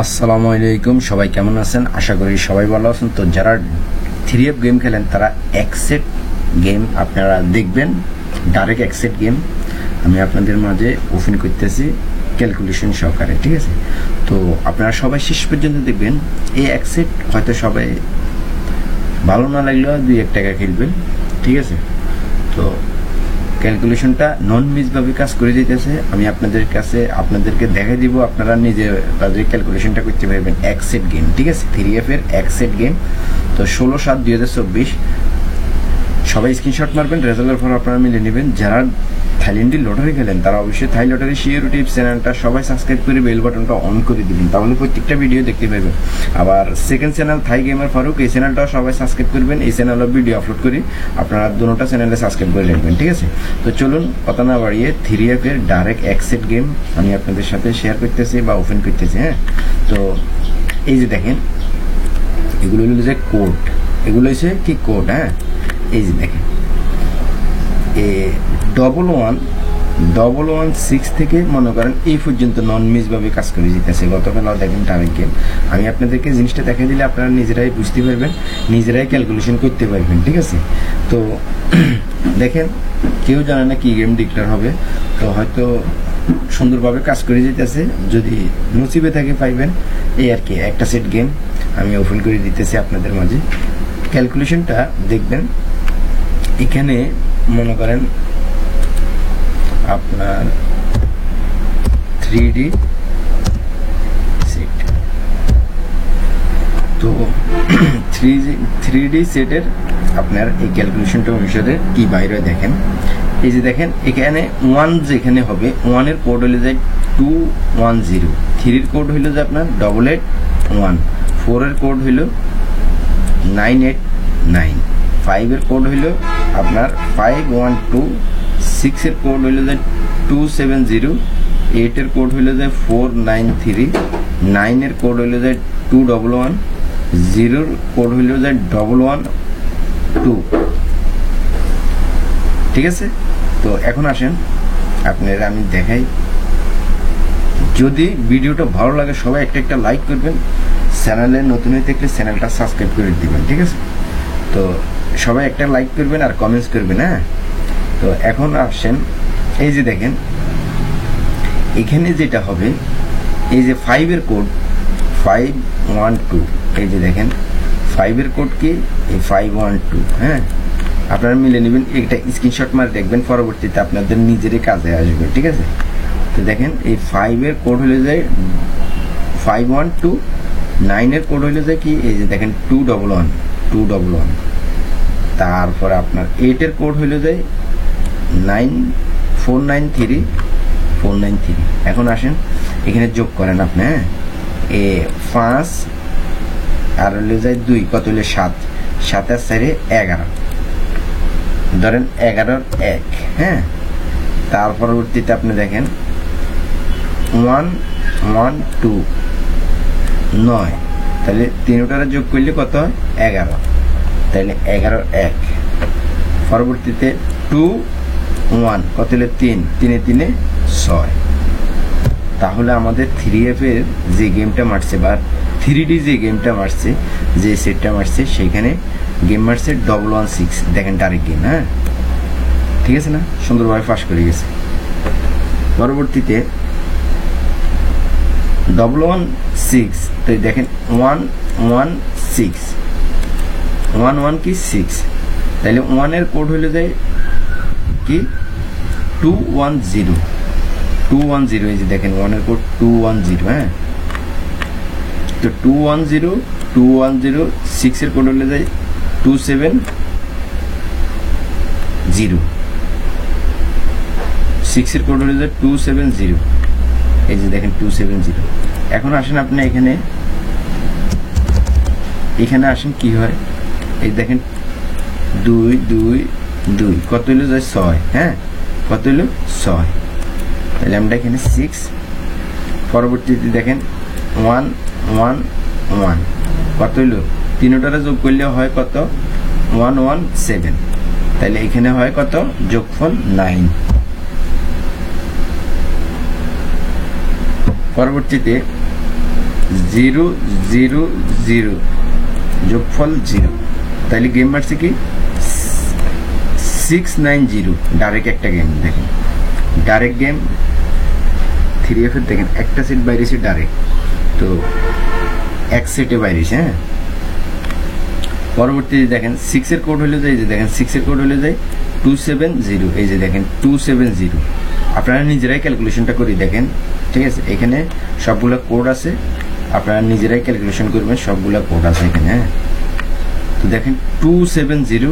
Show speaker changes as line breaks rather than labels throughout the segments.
আসসালামু আলাইকুম, সবাই কেমন আছেন? আশা করি সবাই ভালো আছেন। তো যারা 3F গেম খেলেন তারা এক্সেট গেম আপনারা দেখবেন, ডাইরেক্ট এক্সেট গেম আমি আপনাদের মাঝে ওপেন করতেছি ক্যালকুলেশন সহকারে, ঠিক আছে? তো আপনারা সবাই শেষ পর্যন্ত দেখবেন। এই এক্সেট হয়তো সবাই ভালো না লাগলেও 2-1 টাকা খেলবেন, ঠিক আছে? তো ক্যালকুলেশনটা নন মিসভাবে কাজ করে দিতেছে। আমি আপনাদেরকে দেখাই দিব, আপনারা নিজে ক্যালকুলেশনটা করতে পারবেন। এক্সেট গেম, ঠিক আছে? 3F এর এক্সেট গেম। তো 16/7/2024 সবাই স্ক্রিনশট মারবেন, রেজাল্টের পর আপনারা মিলে নেবেন। যারা থাইল্যান্ডের লটারি খেলেন তারা অবশ্যই থাই লটারি শিওর টিপ চ্যানেলটা সবাই সাবস্ক্রাইব করে বেল বাটনটা অন করে দিবেন, তাহলে প্রত্যেকটা ভিডিও দেখতে পাবেন। আবার সেকেন্ড চ্যানেল থাই গেমার ফারুক, এই চ্যানেলটাও সবাই সাবস্ক্রাইব করবেন। এই চ্যানেলে ভিডিও আপলোড করি, আপনারা দুটোটা চ্যানেলে সাবস্ক্রাইব করে রাখবেন, ঠিক আছে? তো চলুন কথা না বাড়িয়ে 3F এর ডাইরেক্ট এক্সেট গেম আমি আপনাদের সাথে শেয়ার করতেছি বা ওপেন করতেছি। হ্যাঁ, তো এই যে দেখেন, এগুলো হলো যে কোড, এগুলো হচ্ছে কি কোড। হ্যাঁ, এই যে দেখেন, 1116 থেকে মনে করেন এই পর্যন্ত নন মিসভাবে কাজ করে যেতেছে। গতকালও দেখেন ডাইরেক্ট গেম। আমি আপনাদেরকে জিনিসটা দেখা দিলে আপনারা নিজেরাই বুঝতে পারবেন, নিজেরাই ক্যালকুলেশন করতে পারবেন, ঠিক আছে? তো দেখেন, কেউ জানে না কি গেম ডিক্লেয়ার হবে, তো হয়তো সুন্দরভাবে কাজ করে যেতেছে। যদি নসিবে থাকে পাইবেন, এই আর কি। একটা সেট গেম আমি ওপেন করে দিতেছি আপনাদের মাঝে। ক্যালকুলেশনটা দেখবেন, এখানে মনে করেন আপনার 3D সেট, তো 3D সেটের আপনার এই ক্যালকুলেশনটা অনুসারে কি বাইরে দেখেন। এই যে দেখেন, এখানে 1 যেখানে হবে, 1 এর কোড হলে যায় 210, 3 এর কোড হইল যে আপনার 881, 4 এর কোড হইল 989, 5 এর কোড হইল আপনার 512, 6 এর কোড হইল যে 270, 8 এর কোড হইল যে 493, 9 এর কোড হইল যে 211, 0 এর কোড হইল যে 112, ঠিক আছে? তো এখন আসেন আপনারা আমি দেখাই। যদি ভিডিওটা ভালো লাগে সবাই একটা লাইক করবেন, চ্যানেলে নতুন হয়ে থাকলে চ্যানেলটা সাবস্ক্রাইব করে দিবেন, ঠিক আছে? তো সবাই একটা লাইক করবেন আর কমেন্টস করবেন। হ্যাঁ, তো এখন আসেন, এই যে দেখেন, এখানে যেটা হবে, এই যে 5 এর কোড 512, এই যে দেখেন 5 এর কোড কি, এই 512। হ্যাঁ, আপনারা মিলে নেবেন, একটা স্ক্রিনশট মারে দেখবেন, পরবর্তীতে আপনাদের নিজেরই কাজে আসবে, ঠিক আছে? তো দেখেন, এই 5 এর কোড হলে যায় 512, 9 এর কোড হলে যায় কি, এই যে দেখেন 211, তারপরে আপনার 8 এর কোড হইল যায় 493। এখন আসেন এখানে যোগ করেন আপনি। হ্যাঁ, 5 আর হইলে যায় 2, কত হইলে 7, 7 আর 4 11, ধরেন 11 1। হ্যাঁ, তার পরবর্তীতে আপনি দেখেন 112 9, তাহলে তিনটারে যোগ করলে কত হয়? 11, তাহলে 11 1। পরবর্তীতে 2 1, কত হলে 3, 3 3 6। তাহলে আমাদের 3F এর যে গেমটা মারছে বা 3D যে গেমটা মারছে, যে সেটটা মারছে, সেখানে গেম মারছে 116। দেখেন ডাইরেক্ট গেম। হ্যাঁ, ঠিক আছে না? সুন্দরভাবে পাস করে গেছে। পরবর্তীতে 116, তো দেখেন 116, 1 কি 6, তাহলে 1 এর কোড হইলে যায় কি 210, এই যে দেখেন 1 এর কোড 210। হ্যাঁ, তো 210, 6 এর কোড হলে যায় 270, 6 এর কোড হলে যায় 270, এই যে দেখেন 270। এখন আসেন আপনি এখানে আসেন, কি হয়, এই দেখেন 2 2 2, কত হইল যায় 6। হ্যাঁ, কত হইল 6, তাহলে আমরা এখানে 6। পরবর্তীতে দেখেন 1 1 1, কত হইল, তিনটারে যোগ করলে হয় কত, 117, তাহলে এখানে হয় কত, যোগফল 9। পরবর্তীতে 0 0 0 যোগফল 0, তাইলে গেম মারছে কি 690। ডাইরেক্ট একটা গেম দেখেন, ডাইরেক্ট গেম 3F এর দেখেন একটা সেট বাইরেছে ডাইরেক্ট, তো এক সেটে বাইরেছে। হ্যাঁ, পরবর্তী দেখেন 6 এর কোড হলে যায়, যে দেখেন 6 এর কোড হলে যায় 270, এই যে দেখেন 270। আপনারা নিজেরাই ক্যালকুলেশনটা করে দেখেন, ঠিক আছে? এখানে সবগুলো কোড আছে, আপনারা নিজেরাই ক্যালকুলেশন করবেন, সবগুলো কোড আছে এখানে। হ্যাঁ, তো দেখেন 270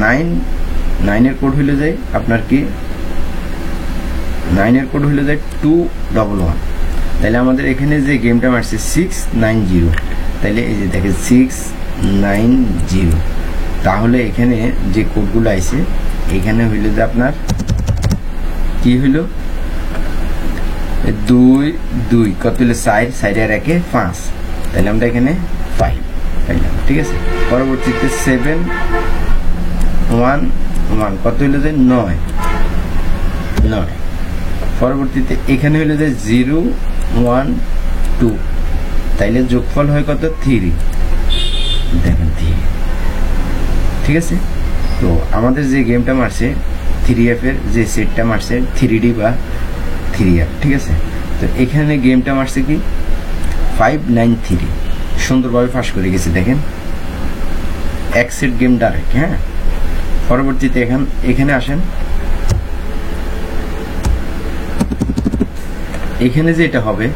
9 এর কোড হলে যায় আপনার কি 9 এর কোড হলে যায় 211। তাহলে আমাদের এখানে যে গেমটা মারছে 690, তাহলে এই যে দেখেন 690, তাহলে এখানে যে কোডগুলো আছে এখানে হইল যে আপনার কি হইল 2 2 কত হইল 4 4 আর 1 5, তাহলে আমরা এখানে 5 পাইলাম, ঠিক আছে? পরবর্তীতে 7 1 1 কত হইল যে 9 9। পরবর্তীতে এখানে হইল যে 0 1 2, তাইলে যোগফল হয় কত 3, দেখেন 3, ঠিক আছে? তো আমাদের যে গেমটা মারছে 3F এর যে সেটটা মারছে 3D বা 3F, ঠিক আছে? তো এখানে গেমটা মারছে কি 593, সুন্দরভাবে ফাঁস করে গেছে দেখেন, এক সেট গেম ডাইরেক্ট। হ্যাঁ, পরবর্তীতে এখানে আসেন, এখানে যেটা হবে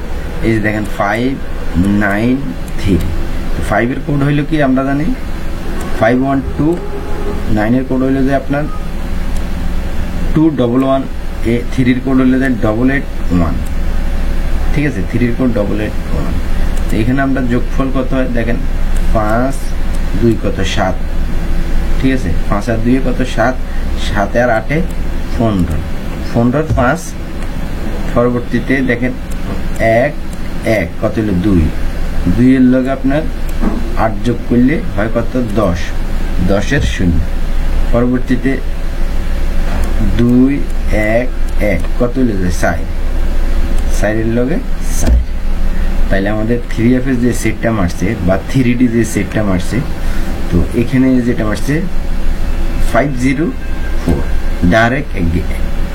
এই যে দেখেন 593, 5 এর কোড হইল কি আমরা জানি 512, 9 এর কোড হইল যে আপনার 211, 3 এর কোড হইল যে 881, ঠিক আছে? 3 এর কোড 881। তো এখানে আমরা যোগফল কত হয় দেখেন 5 2 কত 7, ঠিক আছে? 5 আর 2 কত 7, 7 আর 8 15, 15 5। পরবর্তীতে দেখেন 1 1 কত হলো 2 2 এর লগে আপনার 8 যোগ করলে হয় কত 10, 10 এর 0। পরবর্তীতে 2 1 1 কত হলো 4 4 এর লগে 4। তাইলে আমাদের 3F এর যে সেটটা মারছে বা 3D যে সেটটা মারছে, তো এখানে যেটা মারছে 504, ডাইরেক্ট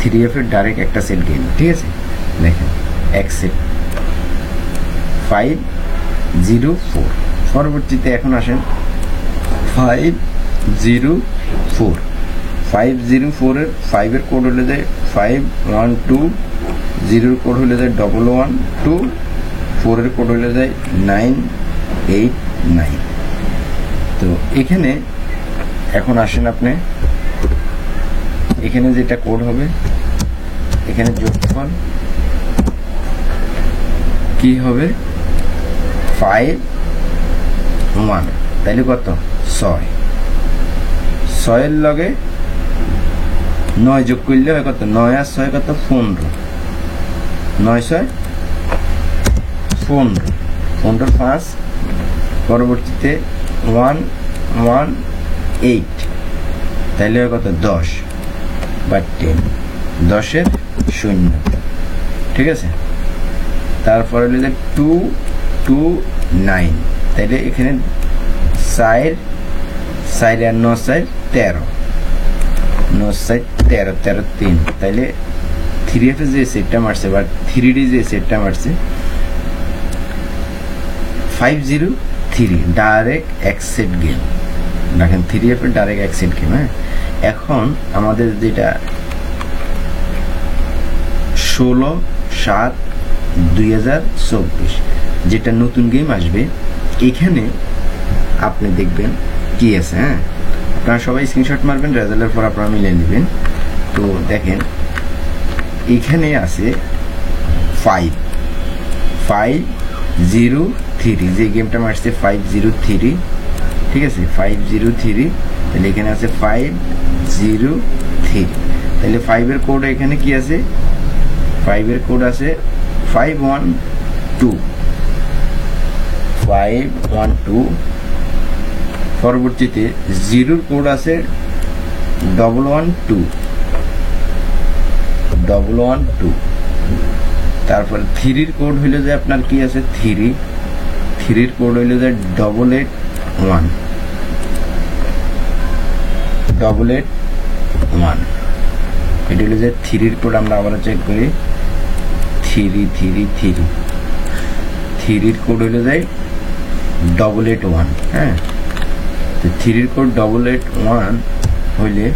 3F এর ডাইরেক্ট একটা সেট গেম, ঠিক আছে? দেখেন এক সেট 504। পরবর্তীতে এখন আসেন 504 এর 5 এর কোড হলে যায় 512, 0 এর কোড হলে যায় 112, 4 এর কোড হলে যায় 989। তো এখানে এখন আসেন আপনি, এখানে যেটা কোড হবে এখানে যোগফল কি হবে 5 1, তাইলে কত 6, 6 এর লগে 9 যোগ করলে হয় কত 9 আর 6 কত 15, 9 6 15, 15 5। পরবর্তীতে 118, তাইলে হয় কত 10 বা 10, 10 এর 0, ঠিক আছে? তারপরে হলো 229, তাইলে এখানে 4 4 আর 9 4 13, 9 4 13 13 3, তাইলে 3F যে সেটটা মারছে বা 3D যে সেটটা মারছে 503, ডাইরেক্ট এক সেট গেম। দেখেন 3F এর ডাইরেক্ট এক সেট গেম। হ্যাঁ, এখন আমাদের যেটা 16/7/2024 যেটা নতুন গেম আসবে, এখানে আপনি দেখবেন কি আছে। হ্যাঁ, আপনারা সবাই স্ক্রিনশট মারবেন, রেজাল্টের পর আপনারা মিলে নেবেন। তো দেখেন এখানে আছে 503, যে গেমটা মারছে 503, ঠিক আছে? 503, তাহলে এখানে আছে 503, তাহলে 5 এর কোড এখানে কি আছে 5 এর কোড আছে 512। পরবর্তীতে 0 কোড আছে 112। তারপর 3 কোড হইল যে আপনার কি আছে 3, 3 কোড হইল যে 881 এটা হলো যে 3 কোড। আমরা আবার চেক করি 3 কোড হইল যে 881। হ্যাঁ, তো 3 কোড 881 হইলে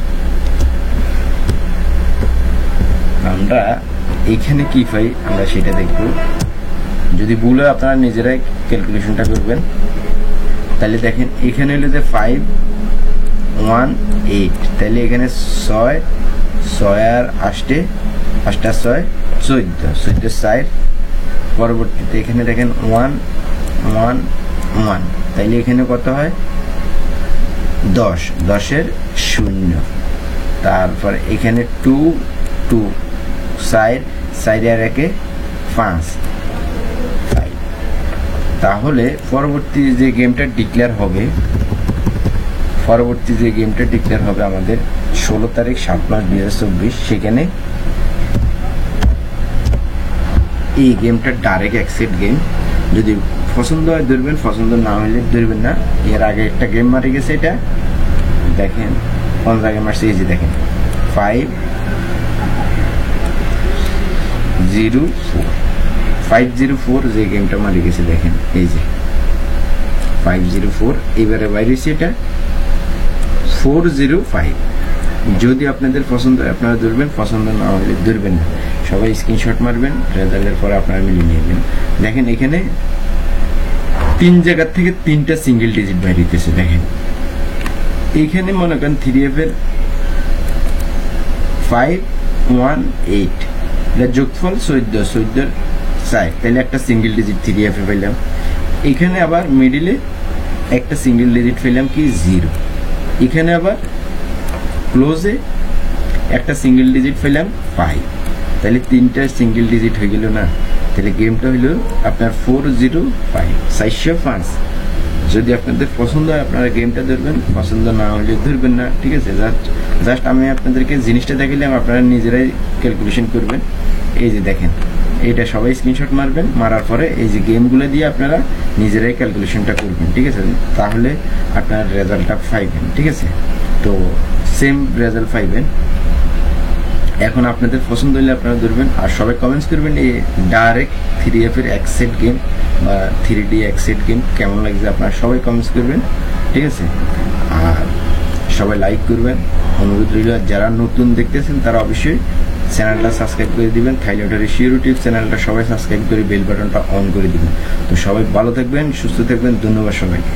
আমরা এখানে কি পাই আমরা সেটা দেখব। যদি ভুল হয় আপনারা নিজেরাই ক্যালকুলেশনটা করবেন। তাহলে দেখেন এখানে হলো যে 518, তাহলে এখানে 6 আর 8 6 14 সাইড। পরবর্তীতে এখানে দেখেন 111, তাইলে এখানে কত হয় 10 এর 0। তারপর এখানে 2 সাইড আর একে 5। তাহলে পরবর্তী যে গেমটা ডিক্লেয়ার হবে আমাদের 16 তারিখ 7 মাস 2024, সেখানে এই গেমটা ডাইরেক্ট অ্যাক্সেপ্ট গেম। যদি পছন্দ হয় ধরবেন, পছন্দ না হলে ধরবেন না। এর আগে একটা গেম মারি গেছে, এটা দেখেন কোন জায়গায় মারছে, এই যে দেখেন 504 যে গেমটা মারি গেছে দেখেন এই যে 504। এবারে বাইরেছে এটা 405। যদি আপনাদের পছন্দ হয় আপনারা ধরবেন, পছন্দ না হলে ধরবেন না। সবাই স্ক্রিনশট মারবেন, রেজাল্টের পরে আপনারা মিলিয়ে নেবেন। দেখেন এখানে 3 জায়গা থেকে 3টা সিঙ্গেল ডিজিট বাইরেছে। দেখেন এইখানে মনে করেন 3F এর 518, এটা যোগফল 14 সাইড, তাহলে একটা সিঙ্গেল ডিজিট 3F এ পেলাম। এখানে আবার মিডিলে একটা সিঙ্গেল ডিজিট পেলাম কি 0। এখানে আবার ক্লোজে একটা সিঙ্গেল ডিজিট পেলাম 5, তাহলে 3টা সিঙ্গেল ডিজিট হয়ে গেল না। তাহলে গেমটা হইল আপনার 405। যদি আপনাদের পছন্দ হয় আপনারা গেমটা ধরবেন, পছন্দ না হলে ধরবেন না। ঠিক আছে, জাস্ট আমি আপনাদেরকে জিনিসটা দেখাইলাম, আপনারা নিজেরাই ক্যালকুলেশন করবেন। এই যে দেখেন এটা সবাই স্ক্রিনশট মারবেন, মারার পরে এই যে গেমগুলো দিয়ে আপনারা নিজেরাই ক্যালকুলেশনটা করবেন। ঠিক আছে, তাহলে আপনার রেজাল্টটা পাইবেন। ঠিক আছে, তো সেম রেজাল্ট পাইবেন। এখন আপনাদের পছন্দ হলে আপনারা ধরবেন, আর সবাই কমেন্টস করবেন এই ডাইরেক্ট 3F এর অ্যাক্সেট গেম বা 3D অ্যাক্সেট গেম কেমন লাগছে, আপনারা সবাই কমেন্টস করবেন। ঠিক আছে, আর সবাই লাইক করবেন, অনুরোধ রইল। যারা নতুন দেখতেছেন তারা অবশ্যই চ্যানেলটা সাবস্ক্রাইব করে দিবেন। থাইল্যান্ডের ইউটিউব চ্যানেলটা সবাই সাবস্ক্রাইব করে বেল বাটনটা অন করে দিবেন। তো সবাই ভালো থাকবেন, সুস্থ থাকবেন। ধন্যবাদ সবাইকে।